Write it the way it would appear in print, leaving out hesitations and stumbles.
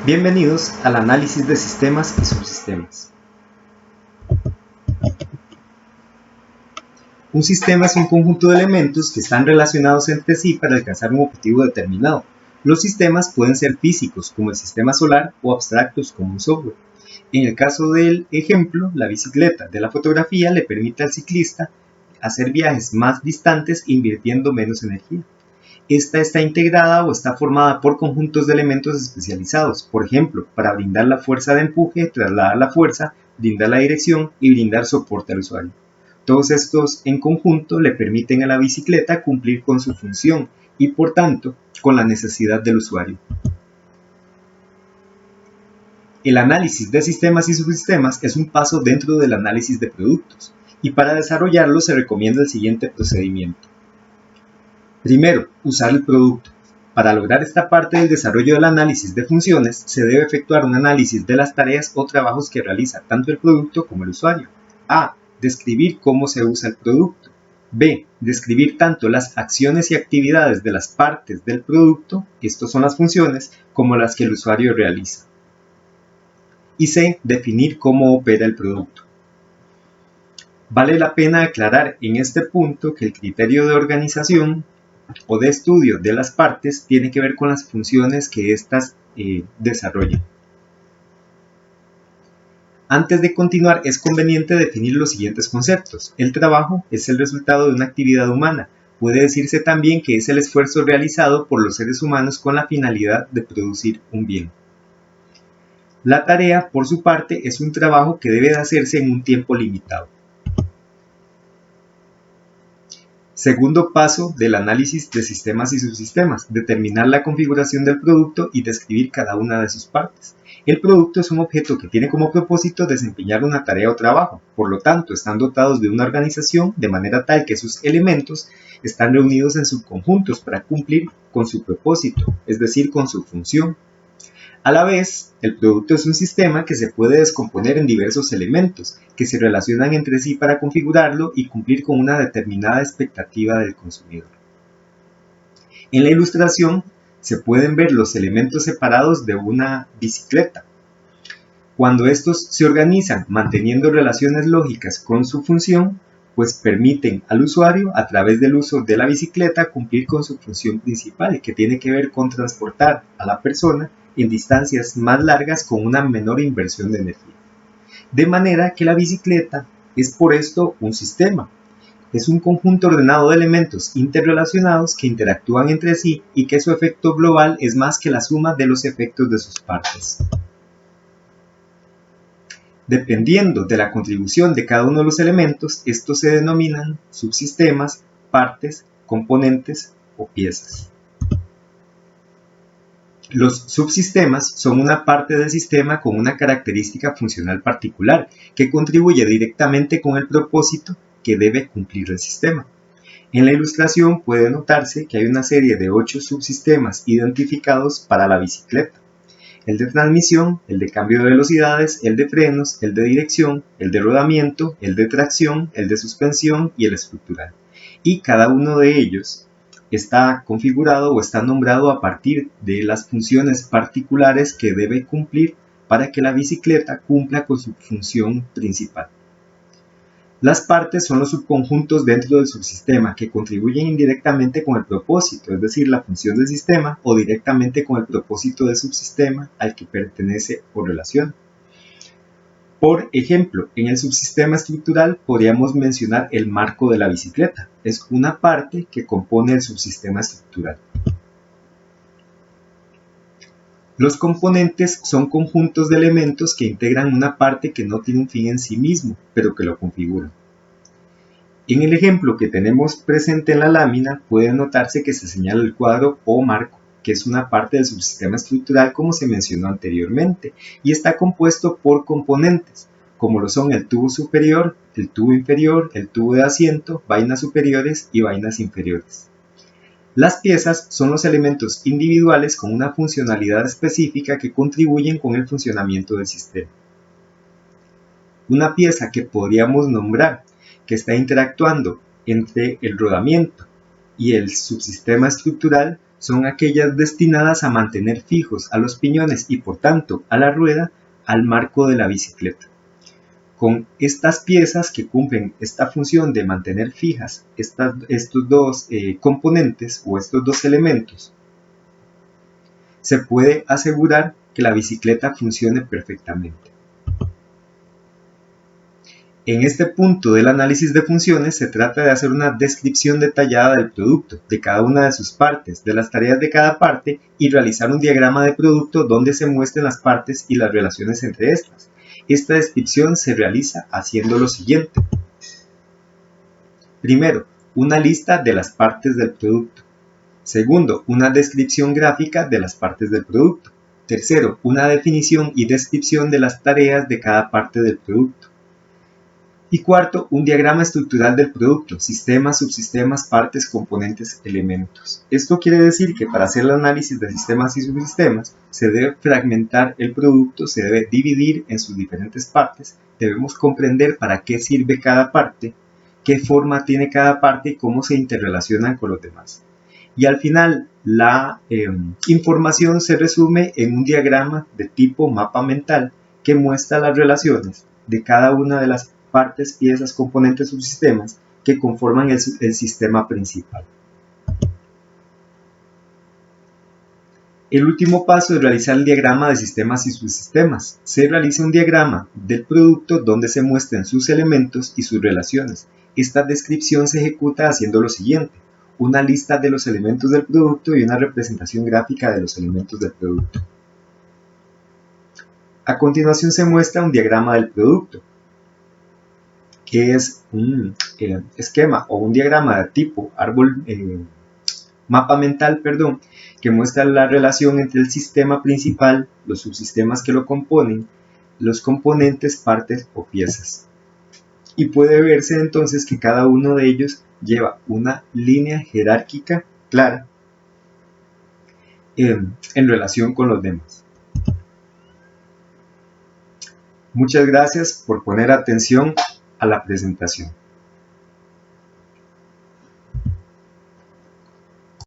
Bienvenidos al análisis de sistemas y subsistemas. Un sistema es un conjunto de elementos que están relacionados entre sí para alcanzar un objetivo determinado. Los sistemas pueden ser físicos, como el sistema solar, o abstractos, como un software. En el caso del ejemplo, la bicicleta de la fotografía le permite al ciclista hacer viajes más distantes invirtiendo menos energía. Esta está integrada o está formada por conjuntos de elementos especializados, por ejemplo, para brindar la fuerza de empuje, trasladar la fuerza, brindar la dirección y brindar soporte al usuario. Todos estos en conjunto le permiten a la bicicleta cumplir con su función y, por tanto, con la necesidad del usuario. El análisis de sistemas y subsistemas es un paso dentro del análisis de productos, y para desarrollarlo se recomienda el siguiente procedimiento. Primero, usar el producto. Para lograr esta parte del desarrollo del análisis de funciones, se debe efectuar un análisis de las tareas o trabajos que realiza tanto el producto como el usuario. A. Describir cómo se usa el producto. B. Describir tanto las acciones y actividades de las partes del producto, estos son las funciones, como las que el usuario realiza. Y C. Definir cómo opera el producto. Vale la pena aclarar en este punto que el criterio de organización o de estudio de las partes tiene que ver con las funciones que éstas desarrollan. Antes de continuar, es conveniente definir los siguientes conceptos. El trabajo es el resultado de una actividad humana. Puede decirse también que es el esfuerzo realizado por los seres humanos con la finalidad de producir un bien. La tarea, por su parte, es un trabajo que debe de hacerse en un tiempo limitado. Segundo paso del análisis de sistemas y subsistemas, determinar la configuración del producto y describir cada una de sus partes. El producto es un objeto que tiene como propósito desempeñar una tarea o trabajo, por lo tanto están dotados de una organización de manera tal que sus elementos están reunidos en subconjuntos para cumplir con su propósito, es decir, con su función. A la vez, el producto es un sistema que se puede descomponer en diversos elementos que se relacionan entre sí para configurarlo y cumplir con una determinada expectativa del consumidor. En la ilustración se pueden ver los elementos separados de una bicicleta. Cuando estos se organizan manteniendo relaciones lógicas con su función, pues permiten al usuario, a través del uso de la bicicleta, cumplir con su función principal, que tiene que ver con transportar a la persona en distancias más largas con una menor inversión de energía. De manera que la bicicleta es por esto un sistema. Es un conjunto ordenado de elementos interrelacionados que interactúan entre sí y que su efecto global es más que la suma de los efectos de sus partes. Dependiendo de la contribución de cada uno de los elementos, estos se denominan subsistemas, partes, componentes o piezas. Los subsistemas son una parte del sistema con una característica funcional particular que contribuye directamente con el propósito que debe cumplir el sistema. En la ilustración puede notarse que hay una serie de 8 subsistemas identificados para la bicicleta. El de transmisión, el de cambio de velocidades, el de frenos, el de dirección, el de rodamiento, el de tracción, el de suspensión y el estructural. Y cada uno de ellos está configurado o está nombrado a partir de las funciones particulares que debe cumplir para que la bicicleta cumpla con su función principal. Las partes son los subconjuntos dentro del subsistema que contribuyen indirectamente con el propósito, es decir, la función del sistema, o directamente con el propósito del subsistema al que pertenece o relaciona. Por ejemplo, en el subsistema estructural podríamos mencionar el marco de la bicicleta. Es una parte que compone el subsistema estructural. Los componentes son conjuntos de elementos que integran una parte que no tiene un fin en sí mismo, pero que lo configuran. En el ejemplo que tenemos presente en la lámina, puede notarse que se señala el cuadro o marco, que es una parte del subsistema estructural como se mencionó anteriormente, y está compuesto por componentes, como lo son el tubo superior, el tubo inferior, el tubo de asiento, vainas superiores y vainas inferiores. Las piezas son los elementos individuales con una funcionalidad específica que contribuyen con el funcionamiento del sistema. Una pieza que podríamos nombrar que está interactuando entre el rodamiento y el subsistema estructural son aquellas destinadas a mantener fijos a los piñones y por tanto a la rueda al marco de la bicicleta. Con estas piezas que cumplen esta función de mantener fijas estos dos componentes o estos dos elementos, se puede asegurar que la bicicleta funcione perfectamente. En este punto del análisis de funciones se trata de hacer una descripción detallada del producto, de cada una de sus partes, de las tareas de cada parte y realizar un diagrama de producto donde se muestren las partes y las relaciones entre estas. Esta descripción se realiza haciendo lo siguiente. Primero, una lista de las partes del producto. Segundo, una descripción gráfica de las partes del producto. Tercero, una definición y descripción de las tareas de cada parte del producto. Y cuarto, un diagrama estructural del producto, sistemas, subsistemas, partes, componentes, elementos. Esto quiere decir que para hacer el análisis de sistemas y subsistemas se debe fragmentar el producto, se debe dividir en sus diferentes partes, debemos comprender para qué sirve cada parte, qué forma tiene cada parte y cómo se interrelacionan con los demás. Y al final la información se resume en un diagrama de tipo mapa mental que muestra las relaciones de cada una de las partes, piezas, componentes, subsistemas que conforman el sistema principal. El último paso es realizar el diagrama de sistemas y subsistemas. Se realiza un diagrama del producto donde se muestran sus elementos y sus relaciones. Esta descripción se ejecuta haciendo lo siguiente: una lista de los elementos del producto y una representación gráfica de los elementos del producto. A continuación se muestra un diagrama del producto, que es un esquema o un diagrama de tipo mapa mental, que muestra la relación entre el sistema principal, los subsistemas que lo componen, los componentes, partes o piezas. Y puede verse entonces que cada uno de ellos lleva una línea jerárquica clara en relación con los demás. Muchas gracias por poner atención a la presentación.